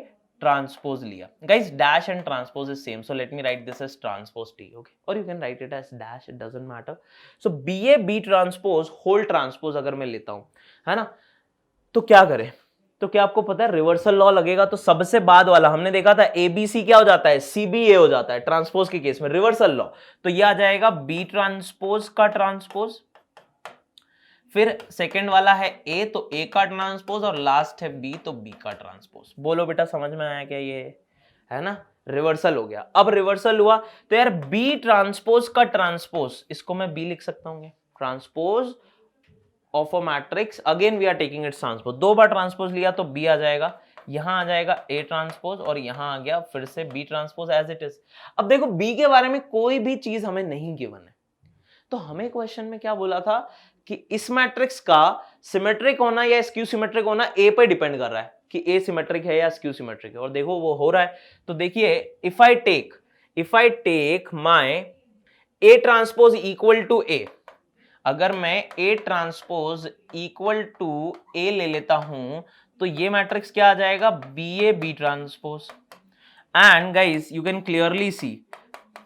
ट्रांसपोज लिया। Guys dash and transpose is same, so let me write this as transpose T, okay, और you can write it as dash, it doesn't matter. So B A B transpose whole transpose अगर मैं लेता हूं, है ना, तो क्या करें? तो क्या आपको पता है रिवर्सल लॉ लगेगा? तो सबसे बाद वाला हमने देखा था ए बी सी क्या हो जाता है, सी बी ए हो जाता है ट्रांसपोज के केस में, रिवर्सल लॉ। तो ये आ जाएगा बी ट्रांसपोज का ट्रांसपोज, फिर सेकंड वाला है ए तो ए का ट्रांसपोज, और लास्ट है बी तो बी का ट्रांसपोज। बोलो बेटा समझ में आया क्या? ये है ना रिवर्सल हो गया। अब रिवर्सल हुआ तो यार बी ट्रांसपोज का ट्रांसपोज, इसको मैं बी लिख सकता हूँ, transpose of a matrix, again we are taking its transpose. दो बार ट्रांसपोज लिया तो बी आ जाएगा, यहां आ जाएगा ए ट्रांसपोज, और यहां आ गया फिर से B transpose as it is. अब देखो बी के बारे में कोई भी चीज हमें नहीं गिवन है, तो हमें क्वेश्चन में क्या बोला था कि इस मैट्रिक्स का सिमेट्रिक होना या स्क्यू सिमेट्रिक होना ए पे डिपेंड कर रहा है कि ए सिमेट्रिक है या स्क्यू सिमेट्रिक है, और देखो वो हो रहा है। तो देखिए if I take my A transpose equal to A, अगर मैं A transpose equal to A ले लेता हूं तो ये मैट्रिक्स क्या आ जाएगा, B A B transpose. And guys you can clearly see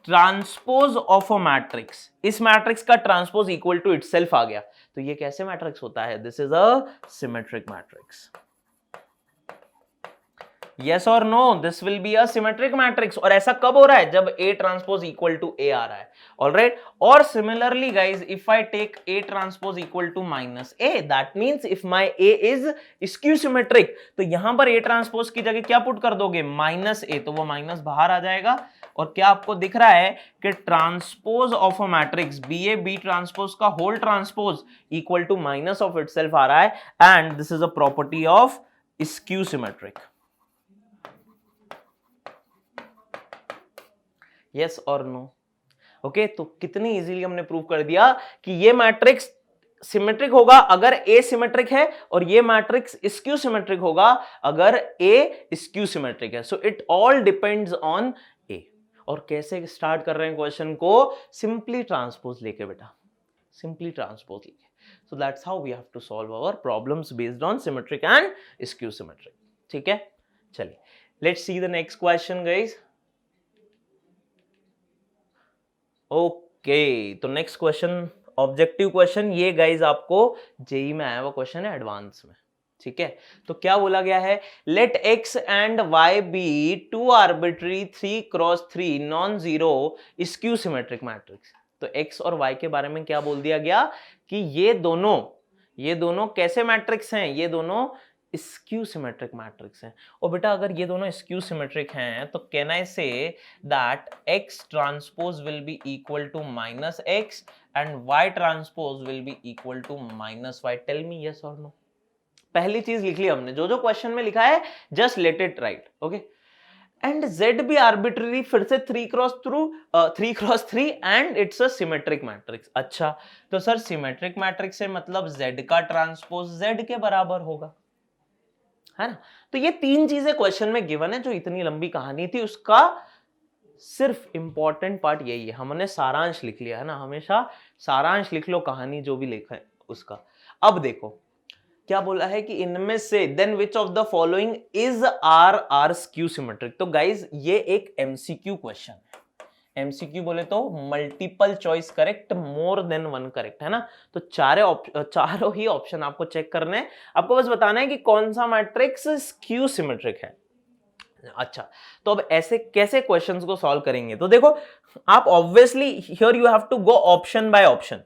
transpose of a matrix, इस मैट्रिक्स का ट्रांसपोज इक्वल टू इटसेल्फ आ गया। तो ये कैसे मैट्रिक्स होता है? This is a symmetric matrix. Yes और no, this will be a symmetric matrix. और ऐसा कब हो रहा है? जब A transpose equal to A आ रहा है, ऑलराइट। और similarly guys if I take A transpose equal to minus A, that means if my A is skew symmetric, तो यहां पर A ट्रांसपोज की जगह क्या पुट कर दोगे, माइनस A, तो वो माइनस बाहर आ जाएगा। और क्या आपको दिख रहा है कि transpose of a matrix B A B transpose का whole transpose equal to minus of itself आ रहा है, and this is a property of skew symmetric. Yes और नो? ओके, तो कितनी इजीली हमने प्रूव कर दिया कि ये मैट्रिक्स सिमेट्रिक होगा अगर ए सिमेट्रिक है, और ये मैट्रिक्स स्क्यू सिमेट्रिक होगा अगर ए स्क्यू सिमेट्रिक है। So it all depends on A. और कैसे स्टार्ट कर रहे हैं क्वेश्चन को? सिंपली ट्रांसपोज लेके बेटा, सिंपली ट्रांसपोज लेके। So that's how we have to solve our problems based on symmetric and skew symmetric. ठीक है, चलिए let's see the next question guys. Okay, तो नेक्स्ट क्वेश्चन ऑब्जेक्टिव क्वेश्चन, ये guys आपको JEE में आया हुआ क्वेश्चन है एडवांस में। ठीक है, तो क्या बोला गया है, let X and Y be two arbitrary 3x3 non zero skew symmetric matrix. तो एक्स और वाई के बारे में क्या बोल दिया गया कि ये दोनों कैसे मैट्रिक्स हैं, ये दोनों स्क्यू सिमेट्रिक मैट्रिक्स हैं। और बेटा अगर ये दोनों स्क्यू सिमेट्रिक हैं तो can I say that x transpose will be equal to minus X and y transpose will be equal to minus Y? Tell me yes और नो। पहली चीज लिख ली हमने, जो क्वेश्चन में लिखा है just let it right, okay. And z भी आर्बिट्ररी, फिर से 3x3 and it's a symmetric matrix. अच्छा, तो सर सिमेट्रिक मैट्रिक्स से मतलब z का ट्रांसपोज z के बराबर होगा, है ना। तो ये तीन चीजें क्वेश्चन में गिवन है, जो इतनी लंबी कहानी थी उसका सिर्फ इंपॉर्टेंट पार्ट यही है, हमने सारांश लिख लिया है ना। हमेशा सारांश लिख लो कहानी जो भी लिखा है उसका। अब देखो क्या बोला है कि इनमें से then which of the following is are skew symmetric. तो गाइज ये एक एमसीक्यू क्वेश्चन है। एमसीक्यू बोले तो multiple choice correct, more than one correct, है ना। तो चारों ही ऑप्शन आपको चेक करने हैं, आपको बस बताना है कि कौन सा मैट्रिक्स स्क्यू सिमेट्रिक है। अच्छा, तो अब ऐसे कैसे क्वेश्चंस को सॉल्व करेंगे? तो देखो आप obviously here you have to go option by option,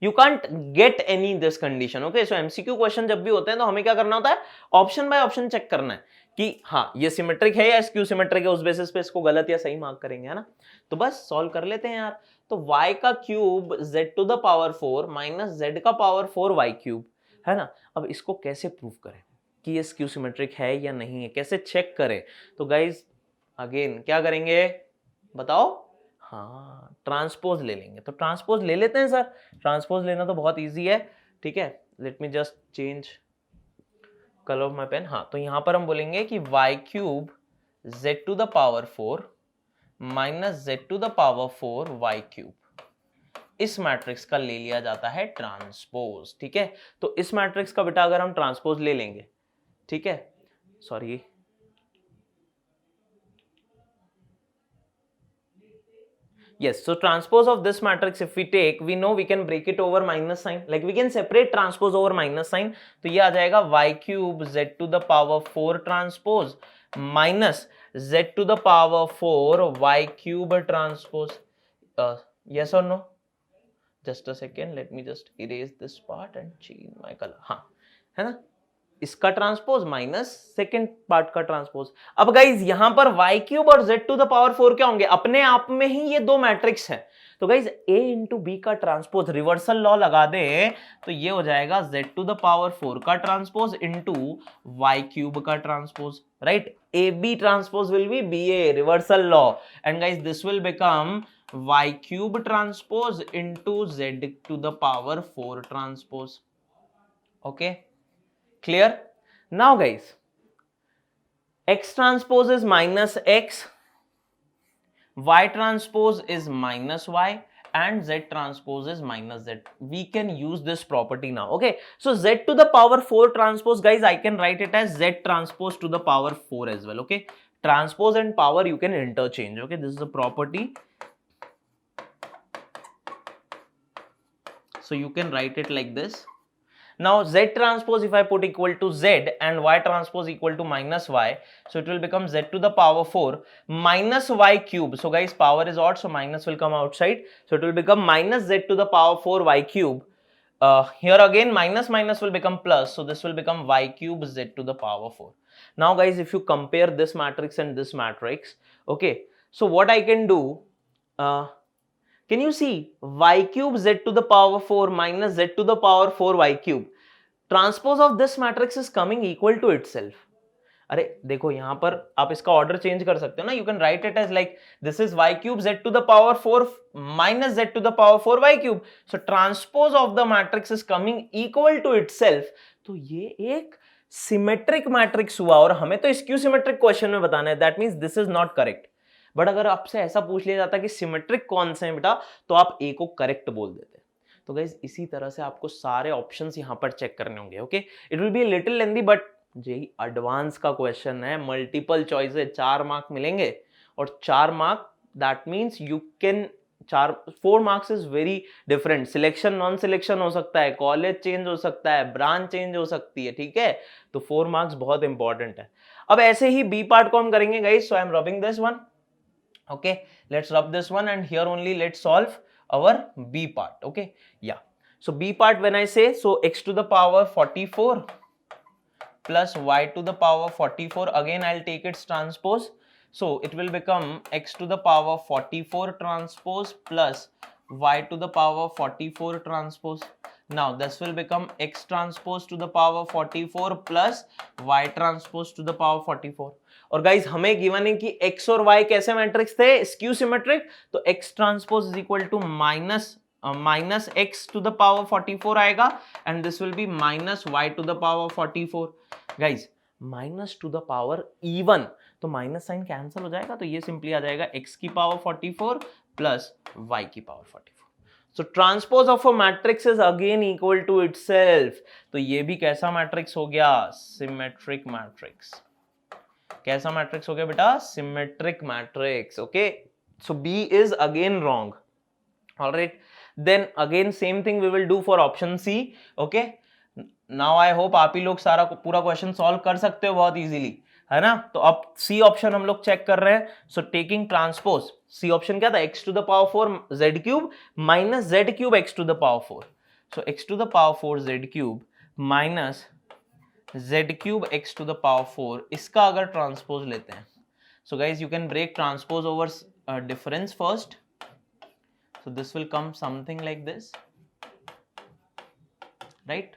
you can't get any this condition. Okay, so MCQ question जब भी होते हैं तो हमें क्या करना होता है, ऑप्शन बाय ऑप्शन चेक करना है कि हाँ ये सिमेट्रिक है या स्क्यू सिमेट्रिक है, उस बेसिस पे इसको गलत या सही मार्क करेंगे, है ना। तो बस सॉल्व कर लेते हैं यार। तो y का cube z to the power 4 minus z का पावर 4 y क्यूब, है ना। अब इसको कैसे प्रूव करें कि ये स्क्यू सिमेट्रिक है या नहीं है, कैसे चेक करें। तो गाइज अगेन क्या करेंगे बताओ, हाँ ट्रांसपोज ले लेंगे। तो ट्रांसपोज ले लेते हैं सर, ट्रांसपोज लेना तो बहुत इजी है, ठीक है। Let me just change colour of my pen. हाँ, तो यहां पर हम बोलेंगे कि y cube z to the power 4 minus z to the power 4 y cube, इस मैट्रिक्स का ले लिया जाता है ट्रांसपोज, ठीक है। तो इस मैट्रिक्स का बेटा अगर हम ट्रांसपोज ले लेंगे, ठीक है, sorry yes, so transpose of this matrix if we take, we know we can break it over minus sign, like we can separate transpose over minus sign। तो ये आ जाएगा y cube z to the power 4 transpose minus z to the power 4 y cube transpose। yes or no? Just a second, let me just erase this part and change my color। हाँ, है ना, इसका transpose minus second part का transpose. अब guys यहां पर y cube और z to the power 4 क्या होंगे, अपने आप में ही ये दो मैट्रिक्स हैं। तो गाइज a इंटू बी का ट्रांसपोज, रिवर्सल लॉ लगा दे तो ये हो जाएगा z टू द पावर 4 का ट्रांसपोज इंटू y क्यूब का transpose, right. A B transpose will be B A, reversal law, and guys this will become y cube transpose into z to the power 4 transpose. Okay, clear? Now guys, x transpose is minus x, y transpose is minus y, and z transpose is minus z. We can use this property now, okay? So z to the power 4 transpose, guys, I can write it as z transpose to the power 4 as well, okay? Transpose and power you can interchange, okay? This is a property. So you can write it like this. Now z transpose if I put equal to z and y transpose equal to minus y, so it will become z to the power 4 minus y cube. So guys, power is odd, so minus will come outside, so it will become minus z to the power 4 y cube. Here again minus minus will become plus, so this will become y cube z to the power 4. Now guys, if you compare this matrix and this matrix, okay, so what I can do, can you see y cube z to the power 4 minus z to the power 4 y cube, transpose of this matrix is coming equal to itself। अरे देखो यहां पर आप इसका order change कर सकते हो ना, you can write it as like this is y cube z to the power 4 minus z to the power 4 y cube, so transpose of the matrix is coming equal to itself. तो ये एक symmetric matrix हुआ, और हमें तो skew symmetric question में बताना है, that means this is not correct. But अगर आपसे ऐसा पूछ लिया जाता कि सिमेट्रिक कौन से हैं बेटा, तो आप ए को करेक्ट बोल देते। तो गाइज इसी तरह से आपको सारे ऑप्शंस यहां पर चेक करने होंगे, okay. It will be little lengthy, but यही एडवांस का क्वेश्चन है, मल्टीपल चॉइस है, 4 मार्क मिलेंगे, और 4 mark that means you can 4 marks is very different. Selection non selection हो सकता है, कॉलेज चेंज हो सकता है, ब्रांच चेंज हो सकती है, ठीक है। तो 4 मार्क्स बहुत इंपॉर्टेंट है। अब ऐसे ही बी पार्ट को हम करेंगे guys, so I am rubbing this one, okay, let's rub this one, and here only let's solve our b part, okay, yeah। So b part when I say, so x to the power 44 plus y to the power 44, again I'll take its transpose, so it will become x to the power 44 transpose plus y to the power 44 transpose। Now this will become x transpose to the power 44 plus y transpose to the power 44। और guys हमें given है कि x और y कैसे matrix थे, skew symmetric, तो x transpose is equal to minus x to the power 44 आएगा, and this will be minus y to the power 44। Guys minus to the power even, तो minus sign cancel हो जाएगा, तो ये simply आ जाएगा x की पावर 44 प्लस y की power 44। So transpose of a matrix is again equal to itself। तो ये भी कैसा मैट्रिक्स हो गया, सिमेट्रिक मैट्रिक्स। कैसा मैट्रिक्स हो गया बेटा, symmetric matrix, okay. So B is again wrong, alright, then again same thing we will do for option C, okay। now I hope आप ही लोग सारा पूरा क्वेश्चन सॉल्व कर सकते हो बहुत इजीली, है ना। तो अब सी ऑप्शन हम लोग चेक कर रहे हैं, so taking transpose, C option क्या था, x to the power 4 z cube minus z cube x to the power 4। So x to the power 4 z cube minus z cube x to the power 4, इसका अगर transpose लेते हैं, so guys you can break transpose over difference first. So this will come something like this, right?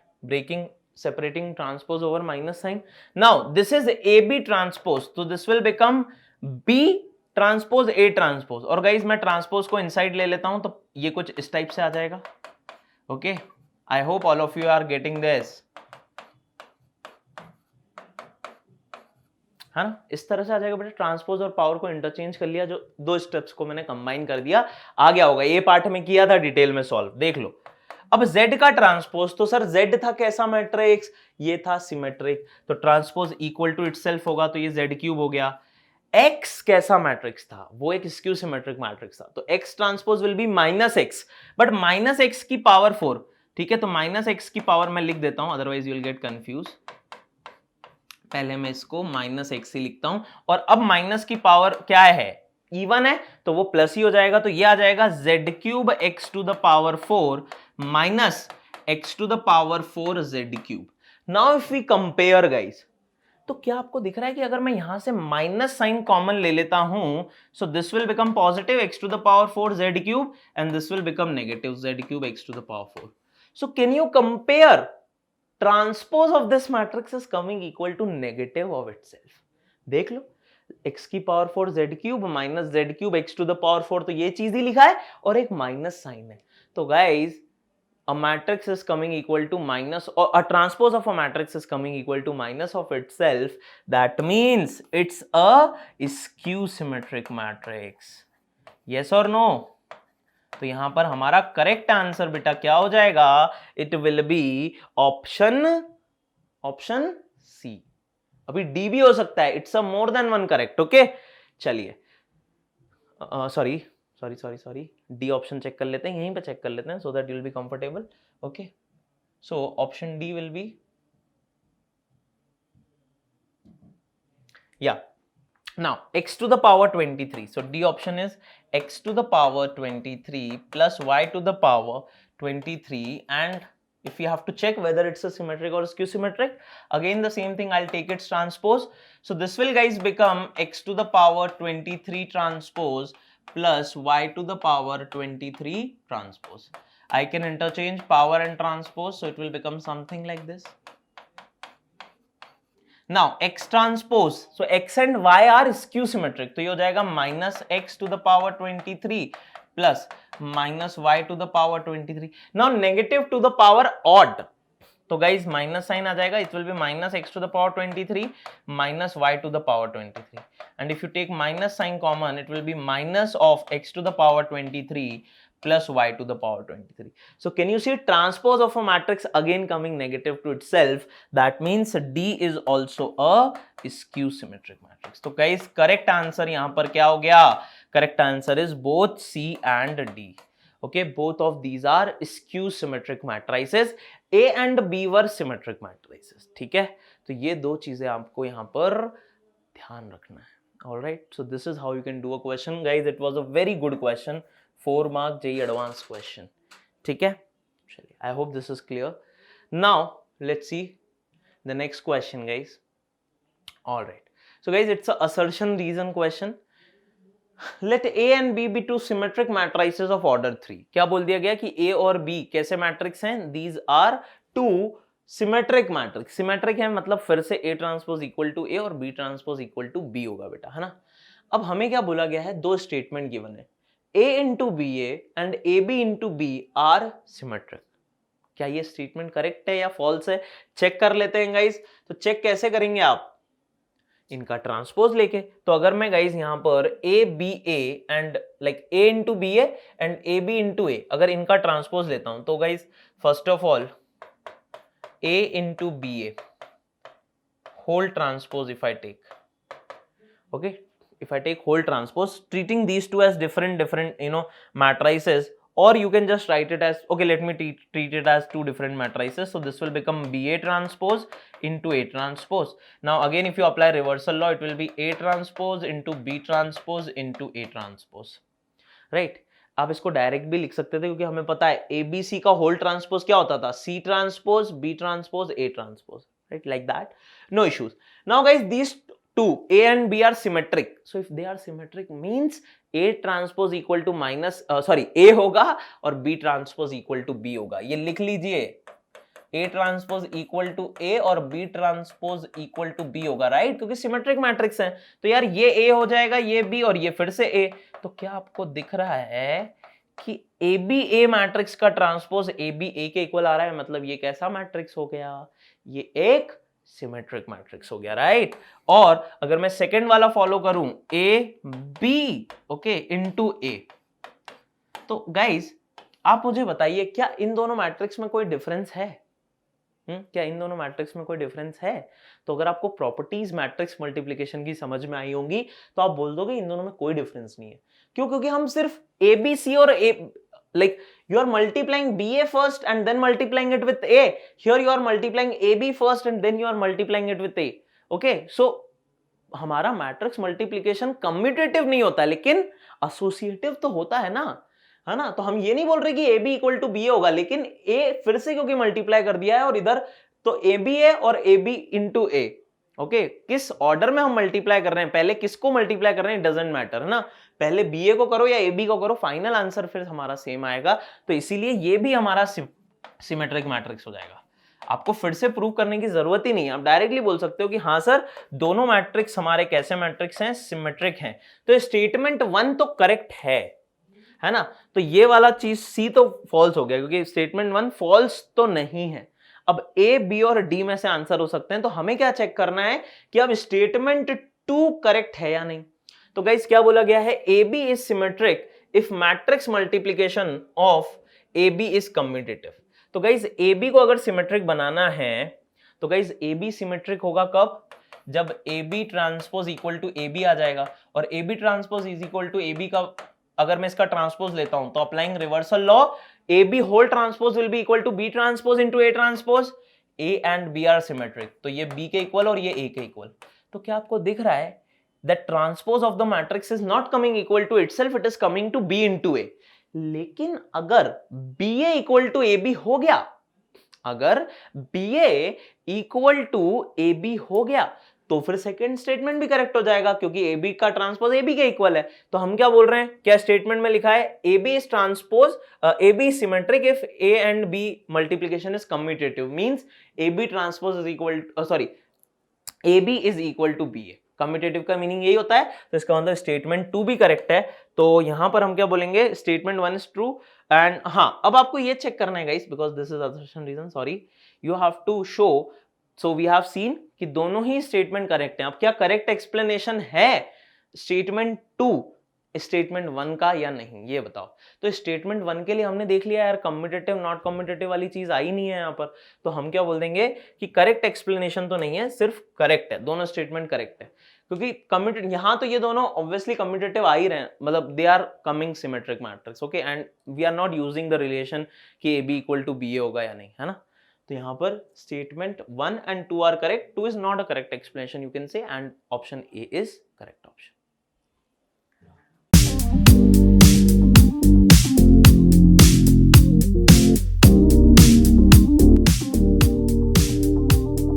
Separating transpose over minus sign. Now this is AB transpose, so this will become B transpose A transpose. और guys मैं transpose को inside ले लेता हूं, तो ये कुछ इस टाइप से आ जाएगा. Okay, I hope all of you are getting this, है ना? इस तरह से आ जाएगा बेटा. ट्रांसपोज और पावर को इंटरचेंज कर लिया, जो दो स्टेप्स को मैंने कंबाइन कर दिया, आ गया होगा. ये पार्ट में किया था डिटेल में सॉल्व, देख लो. अब Z का ट्रांसपोज, तो सर Z था कैसा मैट्रिक्स, ये था सिमेट्रिक, तो ट्रांसपोज इक्वल टू इटसेल्फ होगा, तो ये Z क्यूब हो गया. X कैसा मैट्रिक्स था, वो एक स्क्यू सिमेट्रिक मैट्रिक्स था, तो X transpose will be minus x, but minus x की पावर 4. ठीक है, तो माइनस एक्स की पावर मैं लिख देता हूं, otherwise you will get confuse. पहले मैं इसको माइनस एक्स ही लिखता हूं, और अब माइनस की पावर क्या है, इवन है, तो वो प्लस ही हो जाएगा. तो ये आ जाएगा z cube x to the power 4 minus x to the power 4 z cube. Now if we compare guys, तो क्या आपको दिख रहा है कि अगर मैं यहां से माइनस साइन कॉमन ले लेता हूं, so this will become positive x to the power 4 z cube and this will become negative z cube x to the power 4. So can you compare, transpose of this matrix is coming equal to negative of itself. देख लो, x की power 4 z cube minus z cube x to the power 4, तो ये चीज ही लिखा है और एक माइनस साइन है. तो गाइज, a matrix is coming equal to minus, or a transpose of a matrix is coming equal to minus of itself. That means it's a skew symmetric matrix. Yes or no? तो यहां पर हमारा correct answer बेटा क्या हो जाएगा, it will be option C. अभी D भी हो सकता है, it's a more than one correct. Okay, चलिए, सॉरी, डी ऑप्शन चेक कर लेते हैं, यहीं पे चेक कर लेते हैं, so that you will be comfortable. Okay, so option D will be, या now x to the power 23, so D option is x to the power 23 plus y to the power 23. And if you have to check whether it's a symmetric or skew symmetric, again the same thing, I'll take its transpose. So this will guys become x to the power 23 transpose plus y to the power 23 transpose. I can interchange power and transpose, so it will become something like this. Now x transpose, so x and y are skew symmetric, तो ये हो जाएगा minus x to the power 23 plus minus y to the power 23. Now negative to the power odd, तो guys minus sign आ जाएगा, it will be minus x to the power 23 minus y to the power 23. And if you take minus sign common, it will be minus of x to the power 23 plus y to the power 23. So can you see transpose of a matrix again coming negative to itself? That means D is also a skew symmetric matrix. तो guys correct answer यहाँ पर क्या हो गया? Correct answer is both C and D. Okay, both of these are skew symmetric matrices. A and B were symmetric matrices. ठीक है, तो ये दो चीजें आपको यहाँ पर ध्यान रखना है. All right, so this is how you can do a question, guys. It was a very good question. 4 mark JEE advanced question. ठीक है, चलिए, I hope this is clear. Now let's see the next question, guys. All right, so guys, it's a assertion reason question. Let A and B be two symmetric matrices of order 3. क्या बोल दिया गया कि A और B कैसे matrix हैं? These are two symmetric matrix. Symmetric है मतलब फिर से A transpose equal to A और B transpose equal to B होगा बेटा, है ना? अब हमें क्या बोला गया है, दो स्टेटमेंट गिवन है, A into BA and AB into B are symmetric. क्या ये स्टेटमेंट करेक्ट है या फॉल्स है? चेक कर लेते हैं गाइस. तो चेक कैसे करेंगे आप? इनका ट्रांसपोज लेके. तो अगर मैं गाइस यहां पर ABA and like A into BA and AB into A, अगर इनका ट्रांसपोज लेता हूं, तो guys first of all A into BA whole transpose if I take, okay, if I take whole transpose, treating these two as different matrices, or you can just write it as, okay, let me treat it as two different matrices. So this will become BA transpose into A transpose. Now again, if you apply reversal law, it will be A transpose into B transpose into A transpose, right? आप इसको direct भी लिख सकते थे क्योंकि हमें पता है ABC का होल ट्रांसपोज क्या होता था, C transpose, B transpose, A transpose, right? Like that, no issues. Now guys, these two A and B are symmetric. So if they are symmetric means A transpose equal to minus A होगा और B transpose equal to B होगा. ये लिख लीजिए, A transpose equal to A और B transpose equal to B होगा, right? क्योंकि symmetric matrix है. तो यार ये A हो जाएगा, ये B और ये फिर से A. तो क्या आपको दिख रहा है कि AB A मैट्रिक्स का ट्रांसपोज AB A के इक्वल आ रहा है? मतलब ये कैसा मैट्रिक्स हो गया? ये एक सिमेट्रिक मैट्रिक्स हो गया, राइट? और अगर मैं सेकंड वाला फॉलो करूं, AB ओके इनटू A, तो गाइस आप मुझे बताइए क्या इन दोनों मैट्रिक्स में कोई डिफरेंस है? क्या इन दोनों मैट्रिक्स में कोई डिफरेंस है? तो अगर आपको प्रॉपर्टीज मैट्रिक्स मल्टीप्लिकेशन की समझ में आई होंगी तो आप बोल दोगे इन दोनों में कोई डिफरेंस नहीं है. क्यों? क्योंकि हम सिर्फ ABC और like you are multiplying BA first and then multiplying it with A. Here you are multiplying AB first and then you are multiplying it with A. Okay, so हमारा मैट्रिक्स मल्टीप्लिकेशन कम्यूटेटिव नहीं होता लेकिन associative तो होता है ना, है ना? तो हम ये नहीं बोल रहे कि AB इक्वल टू BA होगा, लेकिन A फिर से क्योंकि मल्टीप्लाई कर दिया है और इधर तो AB है और AB इंटू A. ओके, किस ऑर्डर में हम मल्टीप्लाई कर रहे हैं, पहले किसको मल्टीप्लाई कर रहे हैं, डजंट मैटर, है ना? पहले BA को करो या AB को करो, फाइनल आंसर फिर हमारा सेम आएगा. तो इसीलिए ये भी हमारा सिमेट्रिक मैट्रिक्स हो जाएगा. आपको फिर से प्रूव करने की जरूरत ही नहीं है, आप डायरेक्टली बोल सकते हो कि हाँ सर दोनों मैट्रिक्स हमारे कैसे मैट्रिक्स हैं, सिमेट्रिक हैं. तो स्टेटमेंट 1 तो करेक्ट है ना? तो ये वाला चीज C तो फॉल्स हो गया क्योंकि स्टेटमेंट 1 फॉल्स तो नहीं है. अब A, B और D में से आंसर हो सकते हैं, तो हमें क्या चेक करना है कि अब स्टेटमेंट 2 करेक्ट है या नहीं. तो गाइस क्या बोला गया है, AB is symmetric if matrix multiplication of AB is commutative. तो गाइस AB को अगर सिमेट्रिक बनाना है तो गाइस AB सिमेट्रिक होगा कब? जब AB transpose equal to AB आ जाएगा और AB transpose is equal to AB का अगर मैं इसका ट्रांसपोज लेता हूं तो applying reversal law AB whole transpose will be equal to B transpose into A transpose. A and B are symmetric, तो ये B के इक्वल और ये A के इक्वल. तो क्या आपको दिख रहा है that transpose of the matrix is not coming equal to itself, it is coming to B into A. लेकिन अगर BA equal to AB हो गया, अगर BA equal to AB हो गया तो फिर सेकंड स्टेटमेंट भी करेक्ट हो जाएगा क्योंकि AB का ट्रांसपोज AB के इक्वल है. तो हम क्या बोल रहे हैं, क्या स्टेटमेंट में लिखा है AB is transpose AB is symmetric if A and B multiplication is commutative, means AB transpose is equal AB is equal to BA. Commutative का मीनिंग यही होता है. तो इसका मतलब स्टेटमेंट 2 भी करेक्ट है. तो यहां पर हम क्या बोलेंगे, स्टेटमेंट 1 इज ट्रू. एंड हाँ, अब आपको ये चेक करना है guys, because this is assertion reason, sorry, you have to show. So we have seen कि दोनों ही स्टेटमेंट करेक्ट हैं. अब क्या करेक्ट एक्सप्लेनेशन है स्टेटमेंट 2 स्टेटमेंट 1 का या नहीं, ये बताओ. तो स्टेटमेंट 1 के लिए हमने देख लिया यार, कम्यूटेटिव नॉट कम्यूटेटिव वाली चीज आई नहीं है यहाँ पर. तो हम क्या बोल देंगे कि करेक्ट एक्सप्लेनेशन तो नहीं है, सिर्फ करेक्ट है, दोनों स्टेटमेंट करेक्ट है. क्योंकि कम्यूटेटिव यहाँ तो ये दोनों ऑब्वियसली कम्यूटेटिव आ ही रहे हैं, मतलब they are coming symmetric matrix. Okay, and we are not using the relation कि AB इक्वल टू BA होगा या नहीं, है ना? तो यहाँ पर statement 1 and 2 are correct, 2 is not a correct explanation you can say, and option A is correct option.